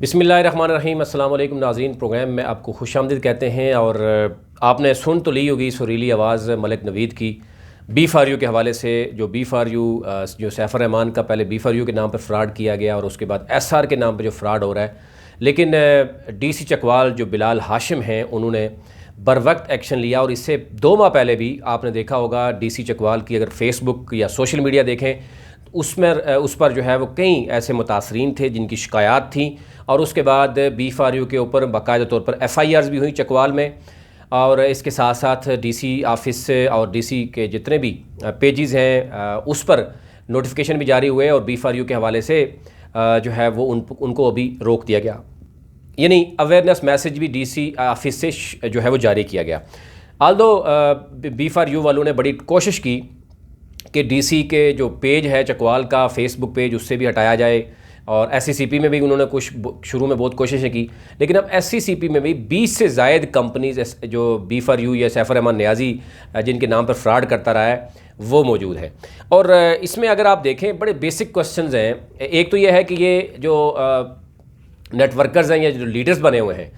बिस्मिल्लाहिर्रहमानिर्रहीम। अस्सलाम वालेकुम नाज़रीन, प्रोग्राम में आपको खुशामदीद कहते हैं। और आपने सुन तो ली होगी सुरीली आवाज़ मलिक नवीद की B4U के हवाले से। जो B4U जो सैफ रहमान का पहले B4U के नाम पर फ्रॉड किया गया और उसके बाद SR के नाम पर जो फ्रॉड हो रहा है, लेकिन DC चकवाल जो बिलाल हाशिम हैं उन्होंने बर वक्त एक्शन लिया। और इससे 2 माह पहले भी आपने देखा होगा DC चकवाल की अगर फेसबुक या सोशल मीडिया देखें उसमें उस पर जो है वो कई ऐसे मुतासरीन थे जिनकी शिकायत थी। और उसके बाद B4U के ऊपर बाकायदा तौर पर FIRs भी हुई चकवाल में। और इसके साथ साथ DC ऑफिस से और DC के जितने भी पेजेस हैं उस पर नोटिफिकेशन भी जारी हुए और B4U के हवाले से जो है वो उनको अभी रोक दिया गया, यानी अवेयरनेस मैसेज भी DC ऑफिस से जो है वो जारी किया गया। आल्दो B4U वालों ने बड़ी कोशिश की कि DC के जो पेज है चकवाल का फेसबुक पेज उससे भी हटाया जाए, और SCCP में भी उन्होंने कुछ शुरू में बहुत कोशिशें की, लेकिन अब SCCP में भी 20 से ज़ायद कंपनीज जो B4U या सैफ रहमान नियाज़ी जिनके नाम पर फ्रॉड करता रहा है वो मौजूद है। और इसमें अगर आप देखें बड़े बेसिक क्वेश्चंस हैं। एक तो ये है कि ये जो नेटवर्कर्स हैं या जो लीडर्स बने हुए हैं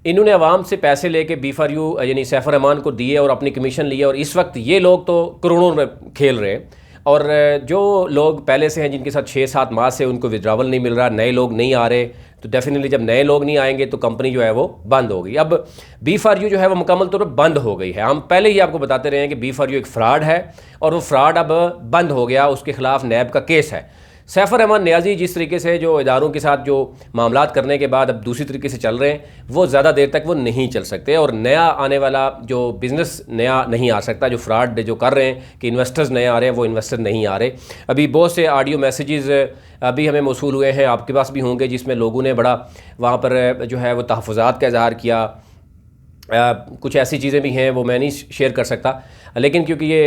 इन्होंने आवाम से पैसे लेके B4U यानी सैफ रहमान को दिए और अपनी कमीशन लिए, और इस वक्त ये लोग तो करोड़ों में खेल रहे हैं। और जो लोग पहले से हैं जिनके साथ 6-7 माह से उनको विड्रावल नहीं मिल रहा, नए लोग नहीं आ रहे, तो डेफिनेटली जब नए लोग नहीं आएंगे तो कंपनी जो है वो बंद होगी। अब B4U जो है वो मुकम्मल तौर पर बंद हो गई है। हम पहले ही आपको बताते रहे हैं कि B4U एक फ़्रॉड है और वो फ़्रॉड अब बंद हो गया, उसके ख़िलाफ़ नैब का केस है। सैफ रहमान नियाज़ी जिस तरीके से जो इदारों के साथ जो मामलात करने के बाद अब दूसरी तरीके से चल रहे हैं वो ज़्यादा देर तक वो नहीं चल सकते, और नया आने वाला जो बिज़नेस नया नहीं आ सकता। जो फ्रॉड जो कर रहे हैं कि इन्वेस्टर्स नए आ रहे हैं वो इन्वेस्टर नहीं आ रहे। अभी बहुत से ऑडियो मैसेजेस अभी हमें मौसूल हुए हैं, आपके पास भी होंगे, जिसमें लोगों ने बड़ा वहाँ पर जो है वो तहफ़्फ़ुज़ात का इज़हार किया। कुछ ऐसी चीज़ें भी हैं वो मैं नहीं शेयर कर सकता, लेकिन क्योंकि ये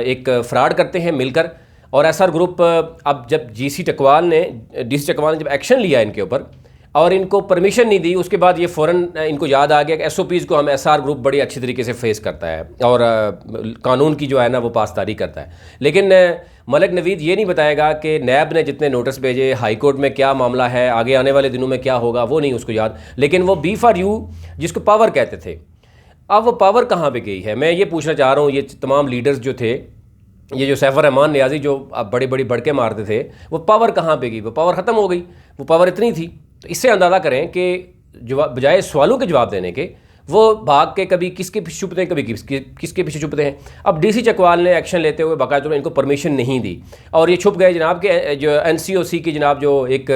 एक फ़्रॉड करते हैं मिलकर। और SR ग्रुप अब जब DC चकवाल ने जब एक्शन लिया इनके ऊपर और इनको परमिशन नहीं दी, उसके बाद ये फ़ौरन इनको याद आ गया कि SOPs को हम SR ग्रुप बड़ी अच्छी तरीके से फेस करता है और कानून की जो है ना वो पासदारी करता है। लेकिन मलिक नवीद ये नहीं बताएगा कि नैब ने जितने नोटिस भेजे, हाई कोर्ट में क्या मामला है, आगे आने वाले दिनों में क्या होगा, वो नहीं उसको याद। लेकिन वो B4U जिसको पावर कहते थे, अब वो पावर कहाँ पर गई है, मैं ये पूछना चाह रहा हूँ। ये तमाम लीडर्स जो थे, ये जो सैफ रहमान नियाज़ी जो अब बड़ी बड़ी बढ़के मारते थे, वो पावर कहाँ पे गई? वो पावर ख़त्म हो गई, वो पावर इतनी थी। तो इससे अंदाज़ा करें कि बजाय सवालों के जवाब देने के वो भाग के कभी किसके पीछे छुपते हैं, कभी किसके पीछे छुपते हैं। अब DC चकवाल ने एक्शन लेते हुए बाकायदा इनको परमिशन नहीं दी और ये छुप गए। जनाब के जो NCOC की जनाब जो एक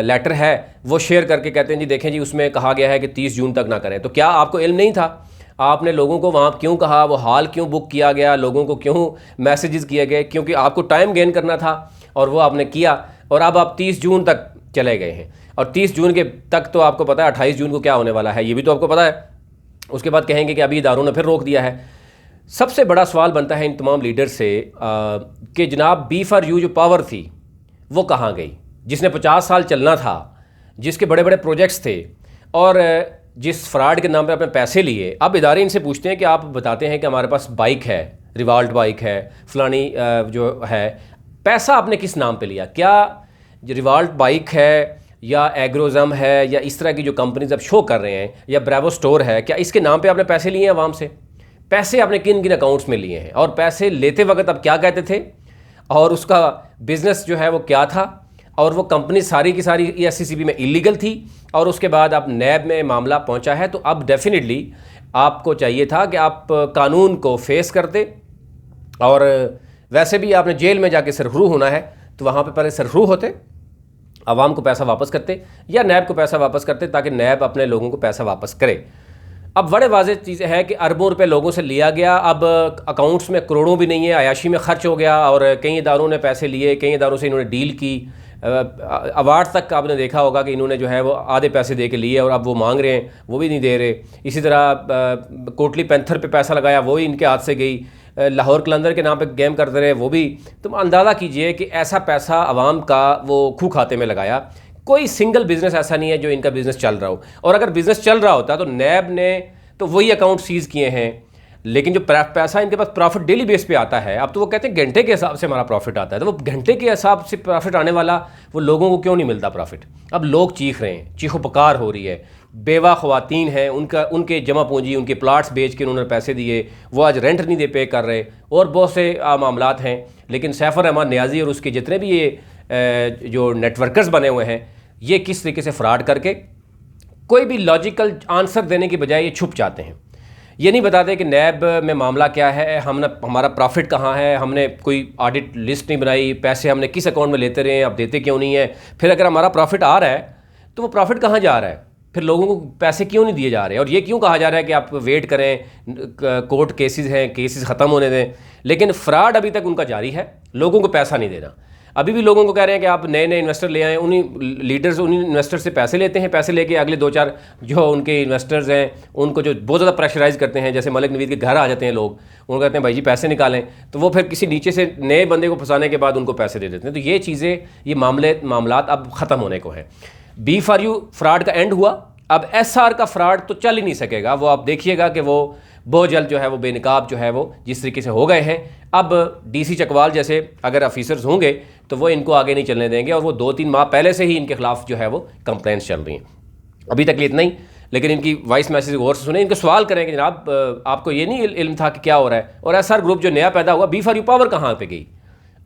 लेटर है वो शेयर करके कहते हैं जी देखें जी उसमें कहा गया है कि 30 जून तक ना करें। तो क्या आपको इल्म नहीं था? आपने लोगों को वहाँ क्यों कहा, वो हाल क्यों बुक किया गया, लोगों को क्यों मैसेजेस किए गए? क्योंकि आपको टाइम गेन करना था और वो आपने किया। और अब आप 30 जून तक चले गए हैं, और 30 जून के तक तो आपको पता है 28 जून को क्या होने वाला है, ये भी तो आपको पता है। उसके बाद कहेंगे कि अभी इदारों ने फिर रोक दिया है। सबसे बड़ा सवाल बनता है इन तमाम लीडर से कि जनाब B4U जो पावर थी वो कहाँ गई, जिसने 50 साल चलना था, जिसके बड़े बड़े प्रोजेक्ट्स थे, और जिस फ्रॉड के नाम पे आपने पैसे लिए। अब इदारे इनसे पूछते हैं कि आप बताते हैं कि हमारे पास बाइक है, रिवाल्ट बाइक है, फलानी जो है, पैसा आपने किस नाम पे लिया? क्या रिवाल्ट बाइक है या एग्रोज़म है या इस तरह की जो कंपनीज अब शो कर रहे हैं, या ब्रेवो स्टोर है, क्या इसके नाम पे आपने पैसे लिए हैं आवाम से? पैसे आपने किन किन अकाउंट्स में लिए हैं? और पैसे लेते वक्त आप क्या कहते थे, और उसका बिज़नेस जो है वो क्या था, और वो कंपनी सारी की सारी SCCP में इलीगल थी, और उसके बाद अब नैब में मामला पहुंचा है। तो अब डेफिनेटली आपको चाहिए था कि आप कानून को फेस करते, और वैसे भी आपने जेल में जाके सरखरू होना है तो वहाँ पे पहले सरखरू होते, आवाम को पैसा वापस करते या नैब को पैसा वापस करते, ताकि नैब अपने लोगों को पैसा वापस करे। अब बड़े वाज़ेह चीज़ है कि अरबों रुपए लोगों से लिया गया, अब अकाउंट्स में करोड़ों भी नहीं है, अयाशी में खर्च हो गया, और कई इदारों ने पैसे लिए, कई इदारों से इन्होंने डील की। अवार्ड तक आपने देखा होगा कि इन्होंने जो है वो आधे पैसे दे के लिए और अब वो मांग रहे हैं, वो भी नहीं दे रहे। इसी तरह कोटली पैंथर पे पैसा लगाया, वो ही इनके हाथ से गई। लाहौर कलंदर के नाम पे गेम करते रहे, वो भी। तुम अंदाज़ा कीजिए कि ऐसा पैसा आवाम का वो खू खाते में लगाया। कोई सिंगल बिज़नेस ऐसा नहीं है जो इनका बिज़नेस चल रहा हो, और अगर बिज़नेस चल रहा होता तो नैब ने तो वही अकाउंट सीज़ किए हैं, लेकिन जो पैसा इनके पास प्रॉफिट डेली बेस पे आता है, अब तो वो कहते हैं घंटे के हिसाब से हमारा प्रॉफिट आता है, तो वो घंटे के हिसाब से प्रॉफिट आने वाला वो लोगों को क्यों नहीं मिलता प्रॉफिट? अब लोग चीख रहे हैं, चीखो पुकार हो रही है, बेवा ख़वातीन हैं, उनके जमा पूंजी, उनके प्लाट्स बेच के उन्होंने पैसे दिए, वो आज रेंट नहीं दे पे कर रहे, और बहुत से मामलात हैं। लेकिन सैफ रहमान नियाज़ी और उसके जितने भी ये जो नेटवर्कर्स बने हुए हैं, ये किस तरीके से फ्रॉड करके कोई भी लॉजिकल आंसर देने की बजाय ये छुप जाते हैं। ये नहीं बताते कि नैब में मामला क्या है, हमारा प्रॉफिट कहाँ है, हमने कोई ऑडिट लिस्ट नहीं बनाई, पैसे हमने किस अकाउंट में लेते रहे, आप देते क्यों नहीं है, फिर अगर हमारा प्रॉफिट आ रहा है तो वो प्रॉफिट कहाँ जा रहा है, फिर लोगों को पैसे क्यों नहीं दिए जा रहे, और ये क्यों कहा जा रहा है कि आप वेट करें, कोर्ट केसेस हैं, केसेस ख़त्म होने दें, लेकिन फ्रॉड अभी तक उनका जारी है, लोगों को पैसा नहीं देना। अभी भी लोगों को कह रहे हैं कि आप नए नए इन्वेस्टर ले आएँ, उन्हीं लीडर्स उन्हीं इन्वेस्टर से पैसे लेते हैं, पैसे लेके अगले 2-4 जो उनके इन्वेस्टर्स हैं उनको जो बहुत ज़्यादा प्रेशराइज़ करते हैं, जैसे मलिक नवीद के घर आ जाते हैं लोग, उनको कहते हैं भाई जी पैसे निकालें, तो वो फिर किसी नीचे से नए बंदे को फंसाने के बाद उनको पैसे दे देते हैं। तो ये चीज़ें, ये मामलात अब ख़त्म होने को हैं। B4U फ्रॉड का एंड हुआ, अब SR का फ्रॉड तो चल ही नहीं सकेगा। वो आप देखिएगा कि वो बहुत जल्द जो है वो बेनकाब जो है वो जिस तरीके से हो गए हैं, अब DC चकवाल जैसे अगर ऑफिसर्स होंगे तो वो इनको आगे नहीं चलने देंगे, और वो 2-3 माह पहले से ही इनके खिलाफ जो है वो कंप्लेंट्स चल रही हैं। अभी तक इतना ही, लेकिन इनकी वॉइस मैसेज गौर से सुने, इनको सवाल करें कि जनाब आपको ये नहीं इल्म था कि क्या हो रहा है, और SR ग्रुप जो नया पैदा हुआ, B4U पावर कहाँ पे गई?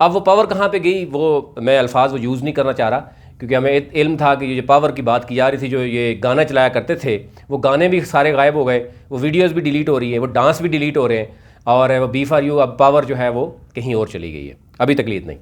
अब वो पावर कहाँ पे गई, वो मैं अल्फाज वो यूज़ नहीं करना चाह रहा, क्योंकि हमें इल्म था कि ये पावर की बात की जा रही थी, जो ये गाना चलाया करते थे वो गाने भी सारे गायब हो गए, वो वीडियोस भी डिलीट हो रही है, वो डांस भी डिलीट हो रहे हैं, और वो B4U अब पावर जो है वो कहीं और चली गई है। अभी तक इतना ही।